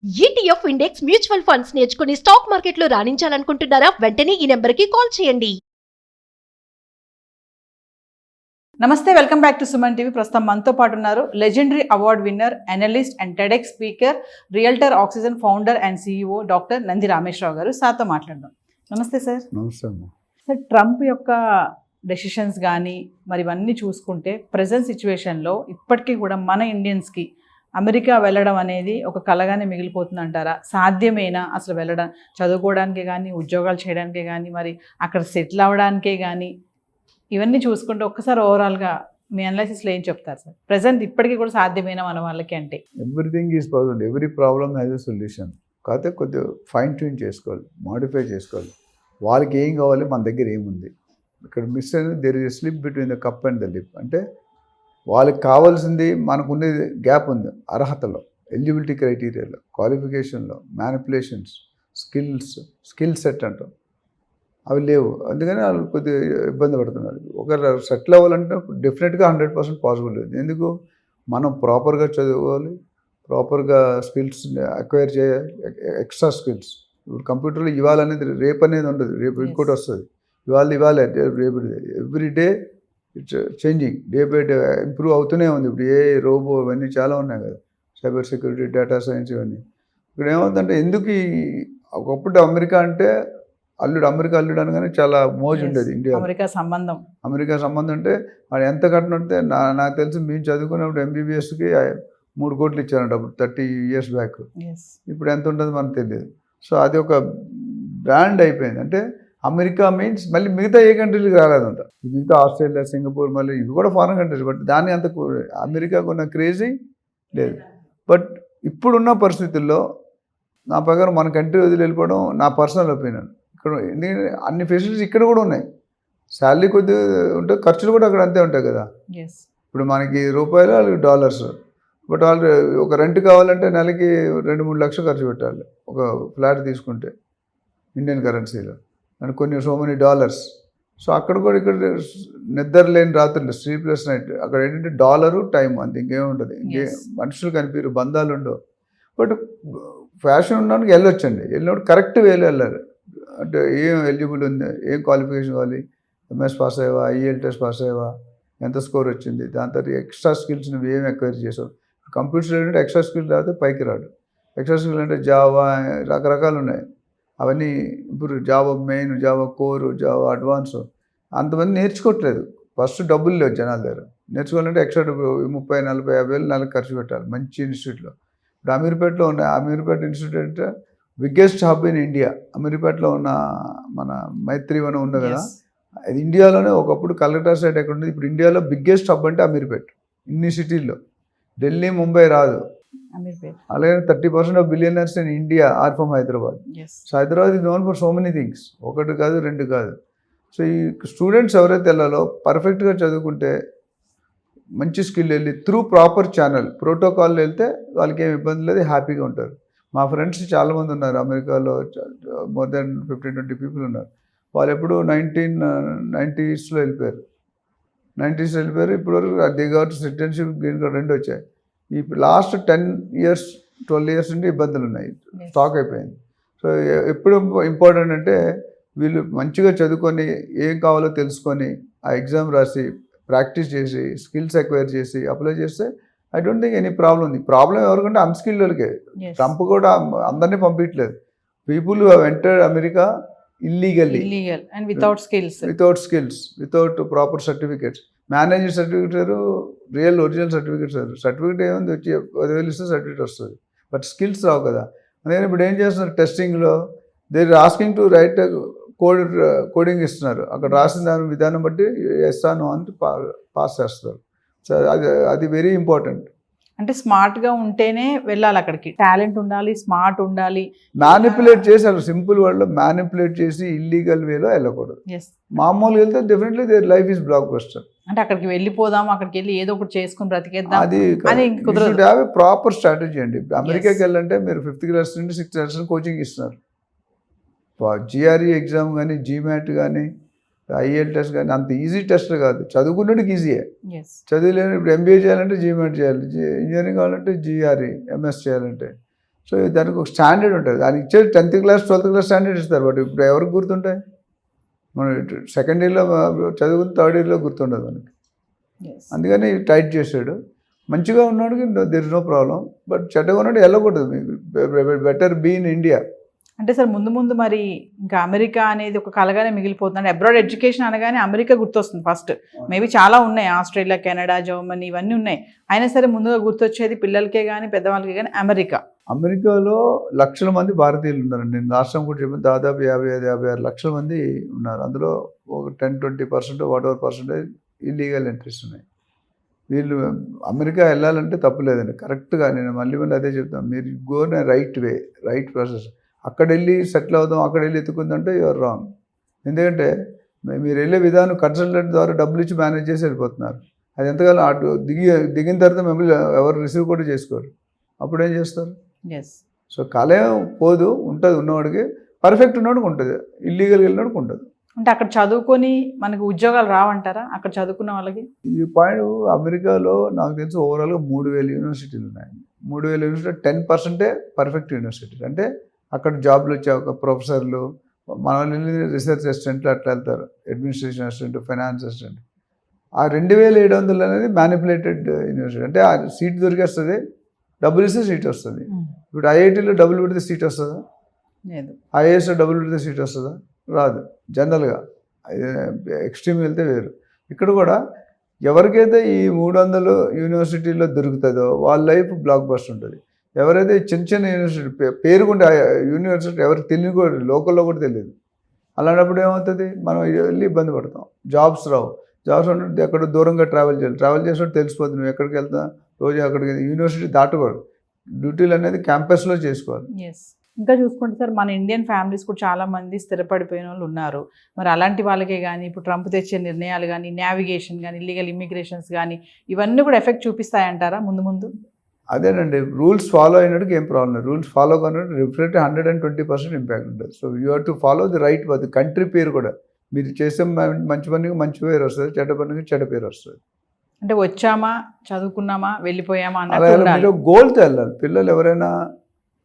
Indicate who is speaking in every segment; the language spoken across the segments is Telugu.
Speaker 1: ఈటీఎఫ్ ఇండెక్స్ మ్యూచువల్ ఫండ్స్ నేర్చుకుని స్టాక్ మార్కెట్లో రాణించాలనుకుంటున్నారా? వెంటనే ఈ నెంబర్కి కాల్ చేయండి.
Speaker 2: నమస్తే, welcome back to Suman TV. ప్రస్తుతం మనతో పాటు ఉన్నారు legendary award winner, analyst and TEDx speaker, realtor oxygen founder and CEO doctor Nandi Rameshwar Rao గారు. సార్తో మాట్లాడదాం. నమస్తే సార్.
Speaker 3: నమస్తే అమ్మా.
Speaker 2: సార్, ట్రంప్ యొక్క డెసిషన్స్ కానీ మరి ఇవన్నీ చూసుకుంటే ప్రజెంట్ సిచ్యువేషన్లో ఇప్పటికీ కూడా మన ఇండియన్స్కి అమెరికా వెళ్ళడం అనేది ఒక కలగానే మిగిలిపోతుంది అంటారా? సాధ్యమేనా అసలు వెళ్ళడం? చదువుకోవడానికే కానీ, ఉద్యోగాలు చేయడానికే కానీ, మరి అక్కడ సెటిల్ అవ్వడానికే కానీ, ఇవన్నీ చూసుకుంటే ఒక్కసారి ఓవరాల్గా మీ అనాలిసిస్లో ఏం చెప్తారు సార్? ప్రజెంట్ ఇప్పటికీ కూడా సాధ్యమేనా మన వాళ్ళకి అంటే?
Speaker 3: Everything is possible, every problem has a solution. కాకపోతే కొద్దిగా ఫైన్ ట్యూన్ చేసుకోవాలి, మాడిఫై చేసుకోవాలి. వాళ్ళకి ఏం కావాలి, మన దగ్గర ఏముంది. ఇక్కడ మిస్ అనేది there is a slip between the cup and the lip. అంటే వాళ్ళకి కావాల్సింది మనకున్న గ్యాప్ ఉంది. అర్హతలో, ఎలిజిబిలిటీ క్రైటీరియాలో, క్వాలిఫికేషన్లో, మ్యానిపులేషన్స్, స్కిల్ సెట్ అంటాం, అవి లేవు. అందుకని వాళ్ళు కొద్దిగా ఇబ్బంది పడుతున్నారు. ఒక సెటిల్ అవ్వాలంటే డెఫినెట్గా 100% పాసిబుల్. ఎందుకు? మనం ప్రాపర్గా చదువుకోవాలి, ప్రాపర్గా స్కిల్స్ అక్వైర్ చేయాలి, ఎక్స్ట్రా స్కిల్స్. ఇప్పుడు కంప్యూటర్లో ఇవాళ అనేది రేపు అనేది ఉండదు, రేపు ఇంకోటి వస్తుంది. ఇవాళ రేపు every day it's changing, day by day improve అవుతూనే ఉంది. ఇప్పుడు రోబో ఇవన్నీ చాలా ఉన్నాయి కదా, సైబర్ సెక్యూరిటీ, డేటా సైన్స్ ఇవన్నీ. ఇక్కడ ఏమవుతుందంటే, ఎందుకు ఒకప్పుడు అమెరికా అంటే అమెరికా అల్లుడు అనగానే చాలా మోజు ఉండేది. ఇండియా అమెరికా సంబంధం అంటే వాడు ఎంత కట్టినట్టే. నాకు తెలిసి మేము చదువుకున్నప్పుడు ఎంబీబీఎస్కి 3 కోట్లు ఇచ్చారంట అప్పుడు, 30 years బ్యాక్. ఇప్పుడు ఎంత ఉంటుంది మనకు తెలియదు. సో అది ఒక బ్రాండ్ అయిపోయింది. అంటే అమెరికా మీన్స్ మళ్ళీ మిగతా ఏ కంట్రీలకు రాలేదంట. మిగతా ఆస్ట్రేలియా, సింగపూర్, మళ్ళీ ఇవి కూడా ఫారెన్ కంట్రీస్. బట్ దాన్ని అంత అమెరికాకు ఉన్న క్రేజీ లేదు. బట్ ఇప్పుడున్న పరిస్థితుల్లో నా ప్రకారం మన కంట్రీ వదిలి వెళ్ళిపోవడం నా పర్సనల్ ఒపీనియన్. ఇక్కడ అన్ని ఫెసిలిటీస్ ఇక్కడ కూడా ఉన్నాయి. శాలరీ కొద్దిగా ఉంటే ఖర్చులు కూడా అక్కడ అంతే ఉంటాయి కదా. ఇప్పుడు మనకి రూపాయలు, వాళ్ళకి డాలర్స్. బట్ వాళ్ళు ఒక రెంట్ కావాలంటే నెలకి 2-3 లక్షలు ఖర్చు పెట్టాలి ఒక ఫ్లాట్ తీసుకుంటే ఇండియన్ కరెన్సీలో, అండ్ కొన్ని సో మెనీ డాలర్స్. సో అక్కడ కూడా ఇక్కడ నిద్రలేని రాత్రులు, స్లీప్లెస్ నైట్. అక్కడ ఏంటంటే డాలరు, టైం, అంతే, ఇంకేముంటుంది. మనుషులు కనిపించరు, బంధాలు ఉండవు. బట్ ఫ్యాషన్ ఉండడానికి వెళ్ళినప్పుడు కరెక్ట్ వేలు వెళ్ళాలి. అంటే ఏం ఎలిజిబుల్ ఉంది, ఏం క్వాలిఫికేషన్ కావాలి, ఎంఎస్ పాస్ అయ్యావా, ఐఎల్ టెస్ట్ పాస్ అయ్యావా, ఎంత స్కోర్ వచ్చింది, దాని తర్వాత ఎక్స్ట్రా స్కిల్స్ నువ్వు ఏం ఎక్వైర్ చేసావు. కంప్యూటర్స్ ఏంటంటే ఎక్స్ట్రా స్కిల్స్ లేకపోతే పైకి రాడు. ఎక్స్ట్రా స్కిల్ అంటే జావా, రకరకాలు ఉన్నాయి. అవన్నీ ఇప్పుడు Java main, Java core, Java advance అంతమంది నేర్చుకోవట్లేదు. ఫస్ట్ డబ్బులు లేవు జనాల దగ్గర. నేర్చుకోవాలంటే ఎక్స్ట్రా 30, 40, 50 వేలు నెలకు ఖర్చు పెట్టాలి మంచి ఇన్స్టిట్యూట్లో. ఇప్పుడు అమీర్పేటలో ఉన్నాయి. అమీర్పేట ఇన్స్టిట్యూట్ అంటే బిగ్గెస్ట్ హబ్ ఇన్ ఇండియా. అమీర్పేటలో ఉన్న మన మైత్రివనం ఉంది కదా, అది ఇండియాలోనే. ఒకప్పుడు కలెక్టర్ సైట్ ఎక్కడ ఉంది, ఇప్పుడు ఇండియాలో బిగ్గెస్ట్ హబ్ అంటే అమీర్పేట. ఇన్ని సిటీల్లో ఢిల్లీ, ముంబై రాదు. అలాగే 30% of billionaires in India are from Hyderabad. So Hyderabad is known for so many things. ఒకటి కాదు, 2 కాదు. సో ఈ స్టూడెంట్స్ ఎవరైతే వెళ్ళాలో పర్ఫెక్ట్గా చదువుకుంటే మంచి స్కిల్ వెళ్ళి త్రూ ప్రాపర్ ఛానల్, ప్రోటోకాల్ వెళ్తే వాళ్ళకి ఏం ఇబ్బంది లేదు, హ్యాపీగా ఉంటారు. మా ఫ్రెండ్స్ చాలామంది ఉన్నారు అమెరికాలో, మోర్ దెన్ 15-20 పీపుల్ ఉన్నారు. వాళ్ళు ఎప్పుడు 1990sలో వెళ్ళిపోయారు. ఇప్పటివరకు they got citizenship, green card 2 వచ్చాయి. ఈ లాస్ట్ 10 years 12 years నుండి ఇబ్బందులు ఉన్నాయి, స్టాక్ అయిపోయింది. సో ఎప్పుడు ఇంపార్టెంట్ అంటే వీళ్ళు మంచిగా చదువుకొని ఏం కావాలో తెలుసుకొని ఆ ఎగ్జామ్ రాసి ప్రాక్టీస్ చేసి స్కిల్స్ ఎక్వైర్ చేసి అప్లై చేస్తే I don't think any problem ఉంది. ప్రాబ్లం ఎవరికంటే అన్స్కిల్డ్ వాళ్ళకే. ట్రంప్ కూడా అందరినీ పంపించలేదు. People who have entered America illegally and without skills, proper certificates. Manager certificate వేరు, రియల్ ఒరిజినల్ సర్టిఫికేట్స్ వేరు. సర్టిఫికేట్ ఏముంది, వచ్చి 10,000 ఇస్తే సర్టిఫికేట్ వస్తుంది, బట్ స్కిల్స్ రావు కదా. నేను ఇప్పుడు ఏం చేస్తున్నారు, టెస్టింగ్లో they are asking to write coding ఇస్తున్నారు. అక్కడ రాసిన దాని విధానం బట్టి ఎస్ఆనో అని పాస్ చేస్తారు. సో అది వెరీ ఇంపార్టెంట్.
Speaker 2: అంటే స్మార్ట్గా ఉంటేనే వెళ్ళాలి అక్కడికి. టాలెంట్ ఉండాలి, స్మార్ట్ ఉండాలి.
Speaker 3: మ్యానిపులేట్ చేశారు, సింపుల్ వర్డ్లో మ్యానిపులేట్ చేసి ఇల్లీగల్ వేలో వెళ్ళకూడదు. మామూలుగా వెళ్తే definitely their life is block buster.
Speaker 2: అంటే అక్కడికి వెళ్ళిపోదాం, అక్కడికి వెళ్ళి ఏదో ఒకటి చేసుకుని బ్రతికేద్దాం,
Speaker 3: అది కుదరదు. హ్యావ్ ఏ ప్రాపర్ స్ట్రాటజీ అండి. అమెరికాకి వెళ్ళాలంటే మీరు 5th class నుండి 6th class కోచింగ్ ఇస్తున్నారు. జిఆర్ఈ ఎగ్జామ్ కానీ, జీమాట్ కానీ, ఐఎల్ టెస్ట్ కానీ అంత ఈజీ టెస్ట్ కాదు. చదువుకున్నట్టుకు ఈజీయే. చదువులేని ఇప్పుడు ఎంబీఏ చేయాలంటే జీమాట్ చేయాలి, ఇంజనీరింగ్ కావాలంటే జిఆర్ఈ, ఎంఎస్ చేయాలంటే. సో దానికి ఒక స్టాండర్డ్ ఉంటుంది. దానికి ఇచ్చే 10th class 12th class standard ఇస్తారు. బట్ ఇప్పుడు ఎవరికి గుర్తుంటాయి? మనం సెకండ్ ఇయర్లో చదువుకుని థర్డ్ ఇయర్లో గుర్తుండదు మనకి. అందుకని టైట్ చేశాడు. మంచిగా ఉన్నాడు there is no problem. But చెడ్డగా ఉన్నాడు వెళ్ళకూడదు. మీకు బెటర్ బీ ఇన్ ఇండియా.
Speaker 2: అంటే సార్ ముందు ముందు మరి ఇంకా అమెరికా అనేది ఒక కలగానే మిగిలిపోతుంది. అంటే అబ్రాడ్ ఎడ్యుకేషన్ అనగానే అమెరికా గుర్తొస్తుంది ఫస్ట్. మేబీ చాలా ఉన్నాయి, ఆస్ట్రేలియా, కెనడా, జర్మనీ ఇవన్నీ ఉన్నాయి. అయినా సరే ముందుగా గుర్తొచ్చేది పిల్లలకే కానీ పెద్దవాళ్ళకే కానీ అమెరికా.
Speaker 3: అమెరికాలో లక్షల మంది భారతీయులు ఉన్నారండి. నేను లాస్ట్ టైం కూడా చెప్పాను, దాదాపు 55-56 లక్షల మంది ఉన్నారు. అందులో ఒక 10-20% వాట్ ఎవర్ % ఇల్లీగల్ ఎంట్రీస్ ఉన్నాయి. వీళ్ళు అమెరికా వెళ్ళాలంటే తప్పులేదండి. కరెక్ట్గా నేను మళ్ళీ అదే చెప్తాను, మీరు go right way, right process. అక్కడ వెళ్ళి సెటిల్ అవుదాం, అక్కడ వెళ్ళి ఎత్తుకుందంటే యువర్ రాంగ్. ఎందుకంటే మీరు వెళ్ళే విధానం కన్సల్టెంట్ ద్వారా డబ్బులు ఇచ్చి మేనేజ్ చేసి వెళ్ళిపోతున్నారు. అది ఎంతకాలం అటు దిగిన తర్వాత మిమ్మల్ని ఎవరు రిసీవ్ కూడా చేసుకోరు. అప్పుడు ఏం చేస్తారు? సో కళయం పోదు, ఉంటుంది. ఉన్నవాడికి పర్ఫెక్ట్ ఉన్నవాడికి ఉంటుంది, ఇల్లీగల్గా వెళ్ళినవాడికి ఉంటుంది.
Speaker 2: అంటే అక్కడ చదువుకొని మనకు ఉద్యోగాలు రావంటారా అక్కడ చదువుకున్న వాళ్ళకి? ఈ
Speaker 3: పాయింట్ అమెరికాలో నాకు తెలిసి ఓవరాల్గా 3000 యూనివర్సిటీలు ఉన్నాయి. 3000 యూనివర్సిటీ 10% పర్ఫెక్ట్ యూనివర్సిటీలు. అంటే అక్కడ జాబ్లు వచ్చే ఒక ప్రొఫెసర్లు, మన వాళ్ళు రీసెర్చ్ అసిస్టెంట్లు అట్లా వెళ్తారు, అడ్మినిస్ట్రేషన్ అసిస్టెంట్, ఫైనాన్స్ అసిస్టెంట్. ఆ 2700 అనేది మ్యానిపులేటెడ్ యూనివర్సిటీ. అంటే ఆ సీట్ దొరికేస్తుంది, డబ్బులు ఇస్తే సీట్ వస్తుంది. ఇప్పుడు ఐఐటీలో డబ్బులు పెడితే సీట్ వస్తుందా?
Speaker 2: లేదు.
Speaker 3: ఐఏఎస్లో డబ్బులు పెడితే సీట్ వస్తుందా? రాదు. జనరల్గా ఎక్స్ట్రీమ్ వెళ్తే వేరు. ఇక్కడ కూడా ఎవరికైతే ఈ 300 యూనివర్సిటీల్లో దొరుకుతుందో వాళ్ళ లైఫ్ బ్లాక్ బస్టర్ ఉంటుంది. ఎవరైతే చిన్న చిన్న యూనివర్సిటీ పేరుకుంటే యూనివర్సిటీ ఎవరికి తెలియదు కూడా, లోకల్లో కూడా తెలియదు. అలాంటప్పుడు ఏమవుతుంది? మనం వెళ్ళి ఇబ్బంది పడతాం. జాబ్స్ రావు. జాబ్స్ అంటే ఎక్కడ దూరంగా ట్రావెల్ చేయాలి. ట్రావెల్ చేసినట్టు తెలిసిపోతుంది నువ్వు ఎక్కడికి వెళ్తా, రోజు అక్కడికి. యూనివర్సిటీ దాటకూడదు. డ్యూటీలు అనేది క్యాంపస్లో చేసుకోవాలి.
Speaker 2: ఇంకా చూసుకుంటే సార్ మన ఇండియన్ ఫ్యామిలీస్ కూడా చాలా మంది స్థిరపడిపోయిన వాళ్ళు ఉన్నారు. మరి అలాంటి వాళ్ళకే కానీ ఇప్పుడు ట్రంప్ తెచ్చే నిర్ణయాలు కానీ, నావిగేషన్ కానీ, ఇల్లీగల్ ఇమిగ్రేషన్స్ కానీ ఇవన్నీ కూడా ఎఫెక్ట్ చూపిస్తాయంటారా ముందు ముందు?
Speaker 3: అదేనండి, రూల్స్ ఫాలో అయినట్టుగా ఏం ప్రాబ్లం లేదు. రూల్స్ ఫాలో కానట్టు డెఫినెట్లీ 120% ఇంపాక్ట్ ఉంటుంది. So you have to follow the right పద్ధతి. కంట్రీ పేరు కూడా మీరు చేసే మంచి పనికి మంచి పేరు వస్తుంది, చెడ్డ పనికి చెడ్డ పేరు వస్తుంది.
Speaker 2: అంటే వచ్చామా, చదువుకున్నామా, వెళ్ళిపోయామా
Speaker 3: అలా మీరు గోల్తో వెళ్ళాలి. పిల్లలు ఎవరైనా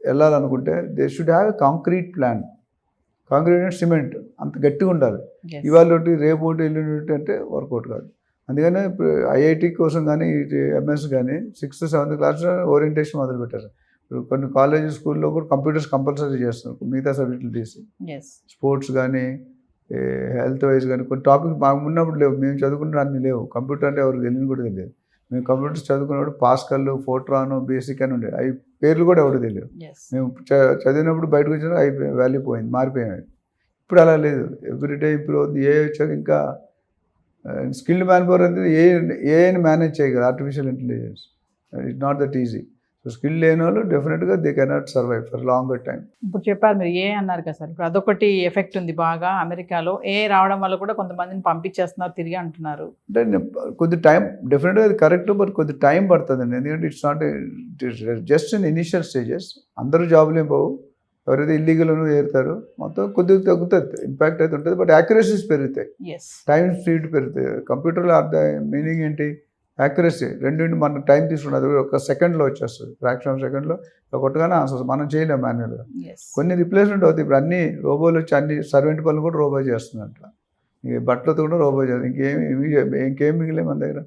Speaker 3: వెళ్ళాలనుకుంటే they should have a concrete plan. Concrete అంటే సిమెంట్ అంత గట్టిగా ఉండాలి. ఇవాళ ఒకటి రేపు ఒకటి ఎల్లుండి అంటే వర్కౌట్ కాదు. అందుకనే ఇప్పుడు ఐఐటి కోసం కానీ ఎంఎస్ కానీ 6th 7th క్లాస్ ఓరియంటేషన్ మొదలుపెట్టారు. ఇప్పుడు కొన్ని కాలేజ్ స్కూల్లో కూడా కంప్యూటర్స్ కంపల్సరీ చేస్తున్నారు, మిగతా సబ్జెక్టులు తీసి. స్పోర్ట్స్ కానీ హెల్త్ వైజ్ కానీ కొన్ని టాపిక్స్ మాకు ఉన్నప్పుడు లేవు. మేము చదువుకుంటే అన్నీ లేవు. కంప్యూటర్ అంటే ఎవరికి తెలియని కూడా తెలియదు. మేము కంప్యూటర్స్ చదువుకున్నప్పుడు పాస్కల్, ఫోర్ట్రాన్, బేసిక్ అని ఉండేవి. అవి పేర్లు కూడా ఎవరు తెలియదు. మేము చదివినప్పుడు బయటకు వచ్చినా అవి వాల్యూ పోయింది, మారిపోయాయి. ఇప్పుడు అలా లేదు. ఎవ్రీడే ఇంప్రూవ్ అవుతుంది. ఏ వచ్చాక ఇంకా స్కిల్డ్ మ్యాన్ పవర్ అనేది ఏఐని మేనేజ్ చేయగలరు. Artificial intelligence it's not that easy. So skill లేని వాళ్ళు డెఫినెట్గా they cannot survive for longer time.
Speaker 2: ఇప్పుడు చెప్పారు మీరు ఏ అన్నారు కదా సార్, ఇప్పుడు అదొకటి ఎఫెక్ట్ ఉంది బాగా అమెరికాలో. ఏ రావడం వల్ల కూడా కొంతమందిని పంపించేస్తున్నారు తిరిగి అంటున్నారు.
Speaker 3: అంటే కొద్ది టైం, డెఫినెట్గా అది కరెక్ట్, బట్ కొద్ది టైం పడుతుందండి. ఎందుకంటే it's not just in initial stages. అందరూ జాబులు ఏం పోవు. ఎవరైతే ఇల్లీగల్ ఏరుతారో మొత్తం కొద్దిగా తగ్గుతుంది, ఇంపాక్ట్ అయితే ఉంటుంది. బట్ యాక్యురసీస్ పెరుగుతాయి, టైం స్పీడ్ పెరుగుతాయి. కంప్యూటర్లో మీనింగ్ ఏంటి? యాక్యురసీ. రెండింటి మన టైం తీసుకున్నది ఒక సెకండ్లో వచ్చేస్తుంది, ఫ్రాక్షన్ ఆఫ్ సెకండ్లో కొట్టగానే ఆన్సర్. మనం చేయలేము మాన్యువల్గా. కొన్ని రిప్లేస్మెంట్ అవుతాయి. ఇప్పుడు అన్ని రోబోలు వచ్చి అన్ని సర్వెంట్ పనులు కూడా రోబో చేస్తుందంట. ఇంక బట్టలతో కూడా రోబో చేస్తుంది. ఇంకేం మిగిలే మన దగ్గర.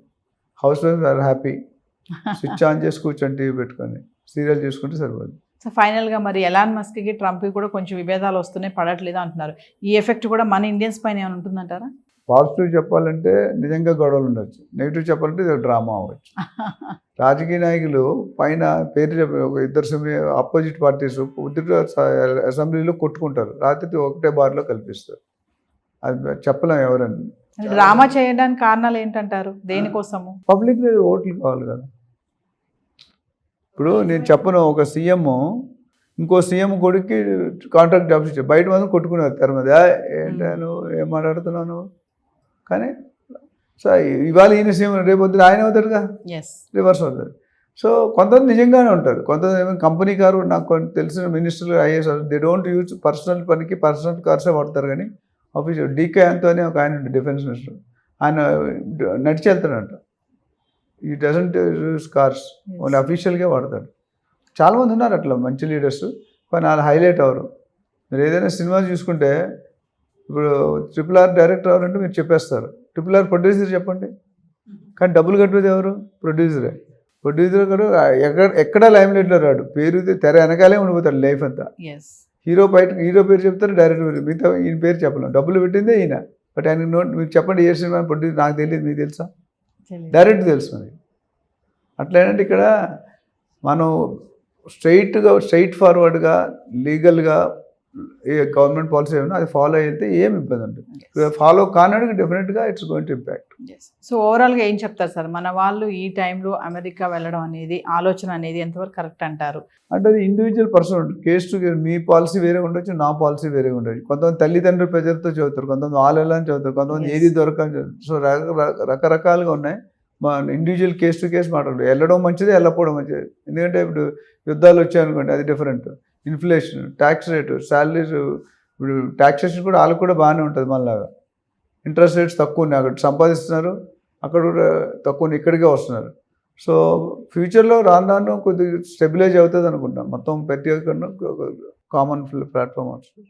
Speaker 3: House wife or happy, switch on చేసి కూర్చొని టీవీ పెట్టుకొని సీరియల్ చూసుకుంటే సరిపోదు.
Speaker 2: సో ఫైనల్గా మరి ఎలాన్ మస్క్కి ట్రంప్కి కూడా కొంచెం విభేదాలు వస్తున్నాయి, పడట్లేదు అంటున్నారు. ఈ ఎఫెక్ట్ కూడా మన ఇండియన్స్ పైన ఏమైనా ఉంటుందంటారా?
Speaker 3: పాజిటివ్ చెప్పాలంటే నిజంగా గొడవలు ఉండొచ్చు, నెగిటివ్ చెప్పాలంటే ఇది డ్రామా అవ్వచ్చు. రాజకీయ నాయకులు పైన పేరు చెప్పి ఒక ఇద్దరు అపోజిట్ పార్టీస్ అసెంబ్లీలో కొట్టుకుంటారు, రాత్రి ఒకటే బార్లో కల్పిస్తారు. అది చెప్పలేం ఎవరని.
Speaker 2: డ్రామా చేయడానికి కారణాలు ఏంటంటారు? దేనికోసము?
Speaker 3: పబ్లిక్ ఓట్లు కావాలి కదా. ఇప్పుడు నేను చెప్పను, ఒక సీఎం ఇంకో సీఎం కొడుక్కి కాంట్రాక్ట్ జాబ్స్ ఇచ్చారు, బయట మాత్రం కొట్టుకున్నారు తెర మీద. ఏంటో ఏం మాట్లాడుతున్నాను కానీ సో ఇవాళ ఈయన సీఎం, రేపు వద్దు ఆయన అవుతాడుగా, రివర్స్ అవుతాడు. సో కొంతమంది నిజంగానే ఉంటారు, కొంతమంది కంపెనీ కారు. నాకు తెలిసిన మినిస్టర్లు IAS they don't use personal పనికి పర్సనల్ కార్సే వాడతారు. కానీ ఆఫీషియల్ డీకే అని ఒక ఆయన డిఫెన్స్ మినిస్టర్, ఆయన నడిచి వెళ్తాడంట. ఈ డజంట్ యూజ్ కార్స్, ఓన్లీ అఫీషియల్గా వాడతాడు. చాలామంది ఉన్నారు అట్లా మంచి లీడర్స్, కానీ వాళ్ళు హైలైట్ అవ్వరు. మీరు ఏదైనా సినిమా చూసుకుంటే ఇప్పుడు RRR డైరెక్టర్ ఎవరంటే మీరు చెప్పేస్తారు, RRR ప్రొడ్యూసర్ చెప్పండి, కానీ డబ్బులు కట్టేది ఎవరు? ప్రొడ్యూసరే. ప్రొడ్యూసర్ కూడా ఎక్కడ లైమ్ లైట్లో రాడు, పేరు తెర వెనకాలే ఉండిపోతాడు లైఫ్ అంతా. హీరో పేరు చెప్తారు, డైరెక్టర్ పేరు, మిగతా ఈయన పేరు చెప్పలేం. డబ్బులు పెట్టిందే ఈయన, బట్ ఆయన మీరు చెప్పండి ఏ సినిమా ప్రొడ్యూసర్, నాకు తెలియదు, మీకు తెలుసా? డైరెక్ట్ తెలుసు మనకి. అట్లా ఏంటంటే ఇక్కడ మనం స్ట్రైట్ ఫార్వర్డ్గా లీగల్గా ఏ గవర్నమెంట్ పాలసీ ఏమన్నా అది ఫాలో అయితే ఏం ఇబ్బంది ఉంటుంది. ఫాలో కానడానికి డెఫినెట్గా it's going to impact.
Speaker 2: So ఓవరాల్గా ఏం చెప్తారు సార్, మన వాళ్ళు ఈ టైంలో అమెరికా వెళ్ళడం అనేది ఆలోచన అనేది ఎంతవరకు కరెక్ట్ అంటారు?
Speaker 3: అంటే అది ఇండివిజువల్ పర్సన్ ఉంటుంది, case to case. Me policy వేరే ఉండొచ్చు, నా పాలసీ వేరే ఉండొచ్చు. కొంతమంది తల్లిదండ్రుల ప్రెజర్తో చదువుతారు, కొంతమంది వాళ్ళని చదువుతారు, కొంతమంది ఏది దొరకని చదువుతారు. సో రకరకాలుగా ఉన్నాయి. మా ఇండివిజువల్ కేస్ టు కేస్ మాట్లాడు. వెళ్ళడం మంచిది, వెళ్ళకపోవడం మంచిది. ఎందుకంటే ఇప్పుడు యుద్ధాలు వచ్చాయనుకోండి, అది different. Inflation, tax rate, salaries, ఇప్పుడు ట్యాక్సేషన్ కూడా వాళ్ళకు కూడా బాగానే ఉంటుంది. మనలాగా ఇంట్రెస్ట్ రేట్స్ తక్కువ ఉన్నాయి, అక్కడ సంపాదిస్తున్నారు, అక్కడ కూడా తక్కువ ఇక్కడికే వస్తున్నారు. సో ఫ్యూచర్లో రాను కొద్దిగా స్టెబిలైజ్ అవుతుంది అనుకుంటాం. మొత్తం ప్రతి ఒక్క కామన్ ప్లాట్ఫామ్ వస్తుంది.